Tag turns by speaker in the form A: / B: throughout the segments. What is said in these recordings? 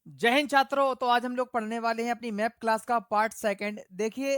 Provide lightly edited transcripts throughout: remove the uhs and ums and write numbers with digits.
A: जय हिंद छात्रों। तो आज हम लोग पढ़ने वाले हैं अपनी मैप क्लास का पार्ट सेकंड। देखिए,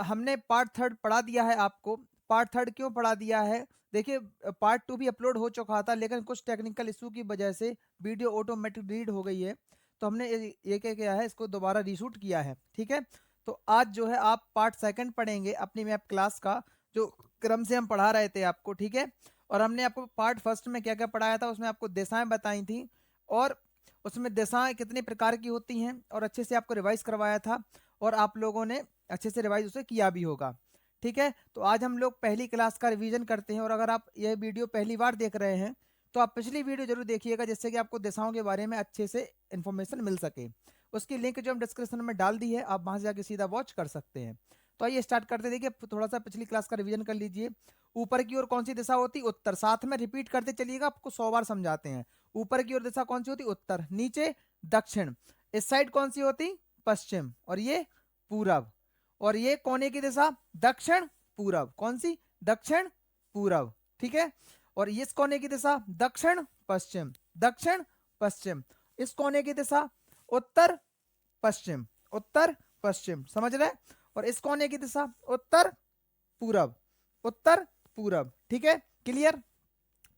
A: हमने पार्ट थर्ड पढ़ा दिया है आपको। पार्ट थर्ड क्यों पढ़ा दिया है? देखिए, पार्ट टू भी अपलोड हो चुका था, लेकिन कुछ टेक्निकल इशू की वजह से वीडियो ऑटोमेटिक रीड हो गई है। तो हमने ये क्या किया है, इसको दोबारा रीशूट किया है। ठीक है, तो आज जो है आप पार्ट सेकंड पढ़ेंगे अपनी मैप क्लास का, जो क्रम से हम पढ़ा रहे थे आपको। ठीक है, और हमने आपको पार्ट फर्स्ट में क्या क्या पढ़ाया था, उसमें आपको दिशाएं बताई थी और उसमें दिशाएं कितने प्रकार की होती हैं, और अच्छे से आपको रिवाइज करवाया था, और आप लोगों ने अच्छे से रिवाइज उसे किया भी होगा। ठीक है, तो आज हम लोग पहली क्लास का रिवीजन करते हैं। और अगर आप यह वीडियो पहली बार देख रहे हैं तो आप पिछली वीडियो जरूर देखिएगा, जिससे कि आपको दिशाओं के बारे में अच्छे से इन्फॉर्मेशन मिल सके। उसकी लिंक जो हम डिस्क्रिप्शन में डाल दी है, आप वहां से जाके सीधा वॉच कर सकते हैं। तो आइए स्टार्ट करते। देखिए, थोड़ा सा पिछली क्लास का रिवीजन कर लीजिए। ऊपर की ओर कौन सी दिशा होती? उत्तर। साथ में रिपीट करते चलिएगा, आपको 100 बार समझाते हैं। ऊपर की ओर दिशा कौन सी होती? उत्तर। नीचे दक्षिण। इस साइड कौन सी होती? पश्चिम। और ये पूरब। और ये कोने की दिशा दक्षिण पूरब। कौन सी? दक्षिण पूरब। ठीक है, और इस कोने की दिशा दक्षिण पश्चिम। दक्षिण पश्चिम। इस कोने की दिशा उत्तर पश्चिम। उत्तर पश्चिम, समझ रहे? और इस कोने की दिशा उत्तर पूरब। उत्तर पूरब। ठीक है, क्लियर?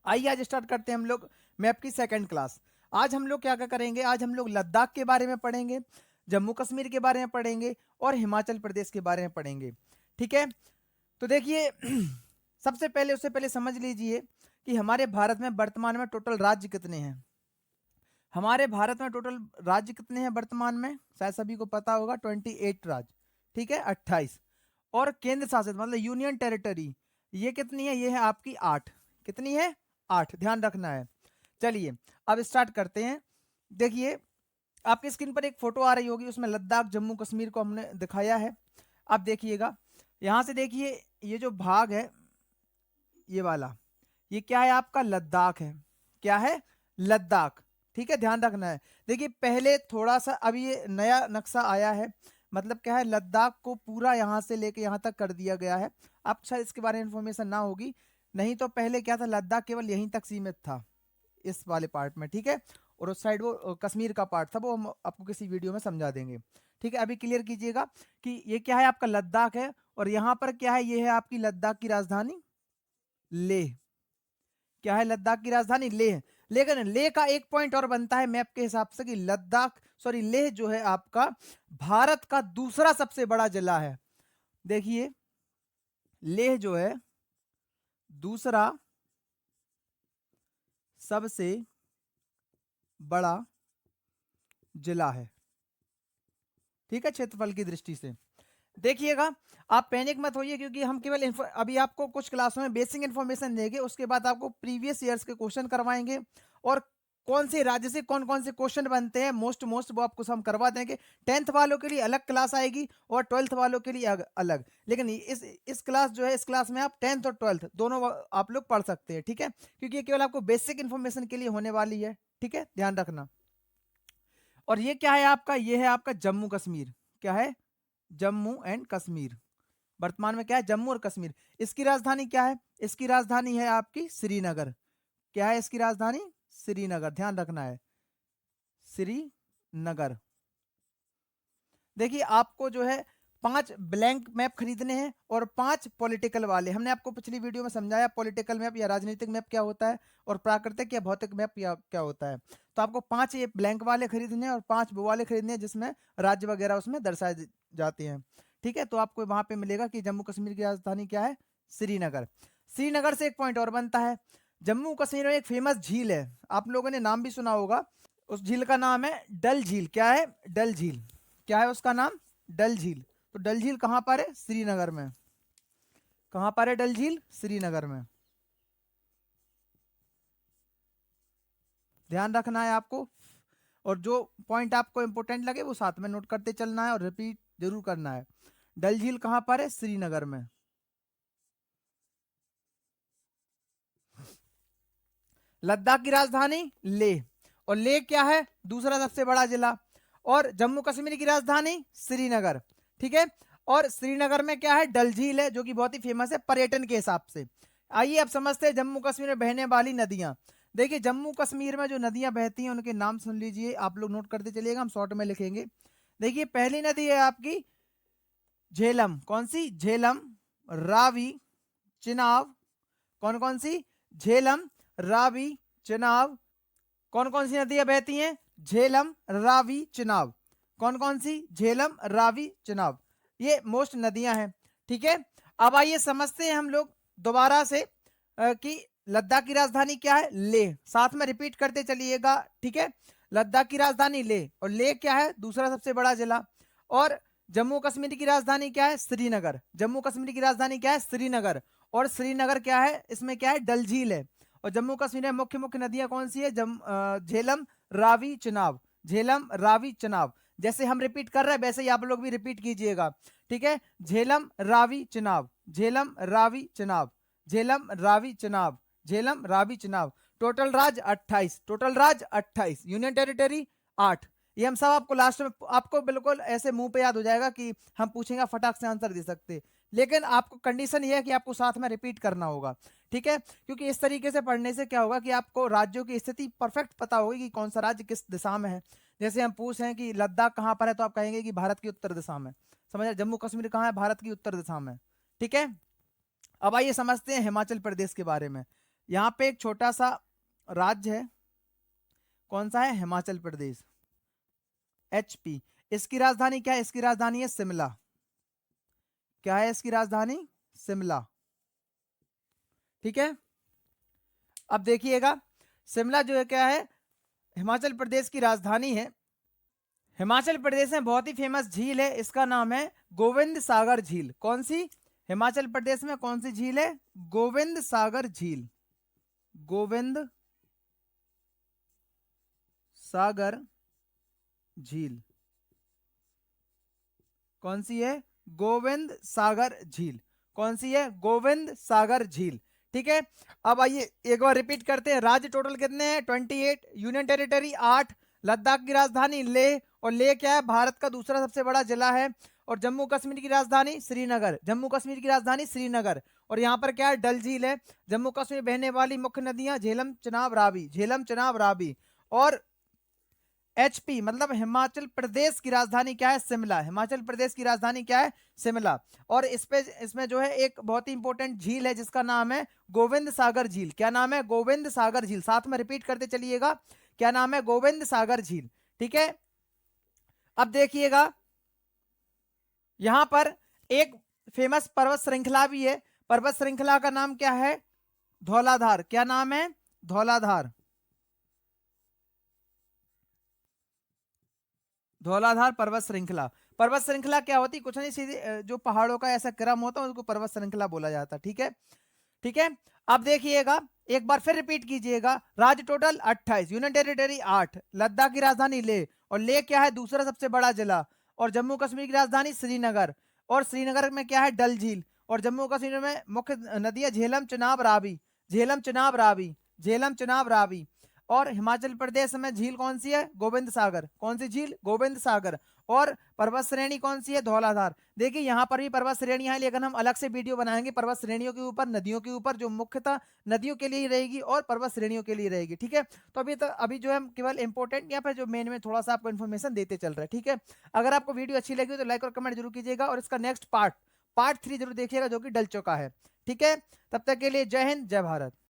A: आइए आज स्टार्ट करते हैं हम लोग मैप की सेकंड क्लास। आज हम लोग क्या क्या करेंगे? आज हम लोग लद्दाख के बारे में पढ़ेंगे, जम्मू कश्मीर के बारे में पढ़ेंगे, और हिमाचल प्रदेश के बारे में पढ़ेंगे। ठीक है, तो देखिए सबसे पहले उससे पहले समझ लीजिए कि हमारे भारत में वर्तमान में टोटल राज्य कितने हैं। हमारे भारत में टोटल राज्य कितने हैं वर्तमान में? शायद सभी को पता होगा, 28 राज्य। ठीक है, 28। और केंद्र शासित मतलब यूनियन टेरिटरी, ये कितनी है? ये है आपकी 8। कितनी है? 8, ध्यान रखना है। चलिए अब स्टार्ट करते हैं। देखिए, आपकी स्क्रीन पर एक फोटो आ रही होगी, उसमें लद्दाख जम्मू कश्मीर को हमने दिखाया है। अब देखिएगा, यहां से देखिए, ये जो भाग है ये वाला, ये क्या है? आपका लद्दाख है। क्या है? लद्दाख। ठीक है, ध्यान रखना है। देखिए, पहले थोड़ा सा, अभी ये नया नक्शा आया है, मतलब क्या है, लद्दाख को पूरा यहां से लेके यहां तक कर दिया गया है। आपको शायद इसके बारे में इंफॉर्मेशन ना होगी, नहीं तो पहले क्या था, लद्दाख केवल यहीं तक सीमित था, इस वाले पार्ट में। ठीक है, और उस साइड वो कश्मीर का पार्ट था, वो हम आपको किसी वीडियो में समझा देंगे। ठीक है, अभी क्लियर कीजिएगा कि ये क्या है, आपका लद्दाख है, और यहाँ पर क्या है, ये है आपकी लद्दाख की राजधानी लेह। क्या है? लद्दाख की राजधानी लेह। लेकिन लेह का एक पॉइंट और बनता है मैप के हिसाब से कि लद्दाख, सॉरी, लेह जो है आपका भारत का दूसरा सबसे बड़ा जिला है। देखिए, लेह जो है दूसरा सबसे बड़ा जिला है। ठीक है, क्षेत्रफल की दृष्टि से। देखिएगा, आप पैनिक मत होइए, क्योंकि हम केवल अभी आपको कुछ क्लासों में बेसिक इन्फॉर्मेशन देंगे, उसके बाद आपको प्रीवियस ईयर्स के क्वेश्चन करवाएंगे, और कौन से राज्य से कौन कौन से क्वेश्चन बनते हैं मोस्ट वो आपको हम करवा देंगे। 10th वालों के लिए अलग क्लास आएगी और 12th वालों के लिए अलग। लेकिन इस क्लास जो है, इस क्लास में आप 10th और 12th दोनों आप लोग पढ़ सकते हैं। ठीक है, क्योंकि ये केवल आपको बेसिक इन्फॉर्मेशन के लिए होने वाली है। ठीक है, ध्यान रखना। और ये क्या है आपका? ये है आपका जम्मू कश्मीर। क्या है? जम्मू एंड कश्मीर। वर्तमान में क्या है? जम्मू और कश्मीर। इसकी राजधानी क्या है? इसकी राजधानी है आपकी श्रीनगर। क्या है इसकी राजधानी? श्रीनगर, ध्यान रखना है, श्रीनगर। देखिए, आपको जो है 5 ब्लैंक मैप खरीदने हैं और 5 पॉलिटिकल वाले। हमने आपको पिछली वीडियो में समझाया पॉलिटिकल मैप या राजनीतिक मैप क्या होता है, और प्राकृतिक या भौतिक मैप क्या होता है। तो आपको 5 ये ब्लैंक वाले खरीदने हैं और 5 वो वाले खरीदने हैं जिसमें राज्य वगैरह उसमें दर्शाए जाते हैं। ठीक है, तो आपको वहां पे मिलेगा कि जम्मू कश्मीर की राजधानी क्या है? श्रीनगर। श्रीनगर से एक पॉइंट और बनता है, जम्मू कश्मीर में एक फेमस झील है, आप लोगों ने नाम भी सुना होगा। उस झील का नाम है डल झील। क्या है? डल झील। क्या है उसका नाम? डल झील। तो डल झील कहां पर है? श्रीनगर में। कहां पर है डल झील? श्रीनगर में। ध्यान रखना है आपको, और जो पॉइंट आपको इंपोर्टेंट लगे वो साथ में नोट करते चलना है और रिपीट जरूर करना है। डल झील कहां पर है? श्रीनगर में। लद्दाख की राजधानी लेह, और लेह क्या है? दूसरा सबसे बड़ा जिला। और जम्मू कश्मीर की राजधानी श्रीनगर। ठीक है, और श्रीनगर में क्या है? डल झील है, जो कि बहुत ही फेमस है पर्यटन के हिसाब से। आइए अब समझते हैं जम्मू कश्मीर में बहने वाली नदियां। देखिए जम्मू कश्मीर में जो नदियां बहती हैं उनके नाम सुन लीजिए, आप लोग नोट करते चलिएगा, हम शॉर्ट में लिखेंगे। देखिए पहली नदी है आपकी झेलम, कौन सी? झेलम, रावी, चिनाब। कौन कौन सी? झेलम, रावी, चिनाब। कौन कौन सी नदियां बहती हैं? झेलम, रावी, चिनाब। कौन कौन सी? झेलम, रावी, चिनाब। ये मोस्ट नदियां हैं। ठीक है, अब आइए समझते हैं हम लोग दोबारा से कि लद्दाख की राजधानी क्या है? लेह। साथ में रिपीट करते चलिएगा। ठीक है, लद्दाख की राजधानी लेह, और लेह क्या है? दूसरा सबसे बड़ा जिला। और जम्मू कश्मीर की राजधानी क्या है? श्रीनगर। जम्मू कश्मीर की राजधानी क्या है? श्रीनगर। और श्रीनगर क्या है? इसमें क्या है? डल झील है। और जम्मू कश्मीर में मुख्य मुख्य नदियां कौन सी है? झेलम, रावी, चिनाब। झेलम, रावी, चिनाब। जैसे हम रिपीट कर रहे हैं वैसे ही आप लोग भी रिपीट कीजिएगा। ठीक है, झेलम, रावी, चिनाब। झेलम, रावी, चिनाब। झेलम, रावी, चिनाब। झेलम, रावी, चिनाब। टोटल राज्य 28। टोटल राज्य 28। Union territory 8। ये हम सब आपको लास्ट में, आपको बिल्कुल ऐसे मुंह पे याद हो जाएगा कि हम पूछेंगे फटाक से आंसर दे सकते, लेकिन आपको कंडीशन ये है कि आपको साथ में रिपीट करना होगा। ठीक है, क्योंकि इस तरीके से पढ़ने से क्या होगा कि आपको राज्यों की स्थिति परफेक्ट पता होगी कि कौन सा राज्य किस दिशा में है। जैसे हम पूछ रहे हैं कि लद्दाख कहाँ पर है, तो आप कहेंगे कि भारत की उत्तर दिशा में। समझ रहे? जम्मू कश्मीर कहाँ है? भारत की उत्तर दिशा में। ठीक है, अब आइए समझते हैं हिमाचल प्रदेश के बारे में। यहाँ पे एक छोटा सा राज्य है, कौन सा है? हिमाचल प्रदेश, HP। इसकी राजधानी क्या है? इसकी राजधानी है शिमला। क्या है इसकी राजधानी? शिमला। ठीक है, अब देखिएगा शिमला जो है क्या है? हिमाचल प्रदेश की राजधानी है। हिमाचल प्रदेश में बहुत ही फेमस झील है, इसका नाम है गोविंद सागर झील। कौन सी? हिमाचल प्रदेश में कौन सी झील है? गोविंद सागर झील। गोविंद सागर झील। कौन सी है? गोविंद सागर झील। कौन सी है? गोविंद सागर झील। ठीक है, अब आइए एक बार रिपीट करते हैं। राज्य टोटल कितने हैं? 28। Union territory 8। लद्दाख की राजधानी लेह, और लेह क्या है? भारत का दूसरा सबसे बड़ा जिला है। और जम्मू कश्मीर की राजधानी श्रीनगर। जम्मू कश्मीर की राजधानी श्रीनगर। और यहाँ पर क्या है? डल झील है। जम्मू कश्मीर बहने वाली मुख्य नदियां झेलम, चिनाब, रावी। झेलम, चिनाब, रावी। और HP मतलब हिमाचल प्रदेश की राजधानी क्या है? शिमला। हिमाचल प्रदेश की राजधानी क्या है? शिमला। और इसमें जो है एक बहुत ही इंपॉर्टेंट झील है जिसका नाम है गोविंद सागर झील। क्या नाम है? गोविंद सागर झील। साथ में रिपीट करते चलिएगा। क्या नाम है? गोविंद सागर झील। ठीक है, अब देखिएगा यहां पर एक फेमस पर्वत श्रृंखला भी है। पर्वत श्रृंखला का नाम क्या है? धौलाधार। क्या नाम है? धौलाधार। धौलाधार पर्वत श्रृंखला। पर्वत श्रृंखला क्या होती? कुछ नहीं, सीधे जो पहाड़ों का ऐसा क्रम होता है उसको पर्वत श्रृंखला बोला जाता है। ठीक है, ठीक है, अब देखिएगा एक बार फिर रिपीट कीजिएगा। राज्य टोटल 28। Union territory 8। लद्दाख की राजधानी लेह, और लेह क्या है? दूसरा सबसे बड़ा जिला। और जम्मू कश्मीर की राजधानी श्रीनगर। और श्रीनगर में क्या है? डल झील। और जम्मू कश्मीर में मुख्य नदियां झेलम, चिनाब, रावी। झेलम, चिनाब, रावी। झेलम, चिनाब, रावी। और हिमाचल प्रदेश में झील कौन सी है? गोविंद सागर। कौन सी झील? गोविंद सागर। और पर्वत श्रेणी कौन सी है? धौलाधार। देखिए यहाँ पर भी पर्वत श्रेणियां हैं, लेकिन हम अलग से वीडियो बनाएंगे पर्वत श्रेणियों के ऊपर, नदियों के ऊपर, जो मुख्यतः नदियों के लिए ही रहेगी और पर्वत श्रेणियों के लिए रहेगी। ठीक है, तो अभी जो है हम केवल इंपॉर्टेंट यहाँ पर जो मेन में थोड़ा सा आपको इन्फॉर्मेशन देते चल रहा है। ठीक है, अगर आपको वीडियो अच्छी लगी तो लाइक और कमेंट जरूर कीजिएगा, और इसका नेक्स्ट पार्ट 3 जरूर देखिएगा जो कि डल चुका है। ठीक है, तब तक के लिए जय हिंद, जय भारत।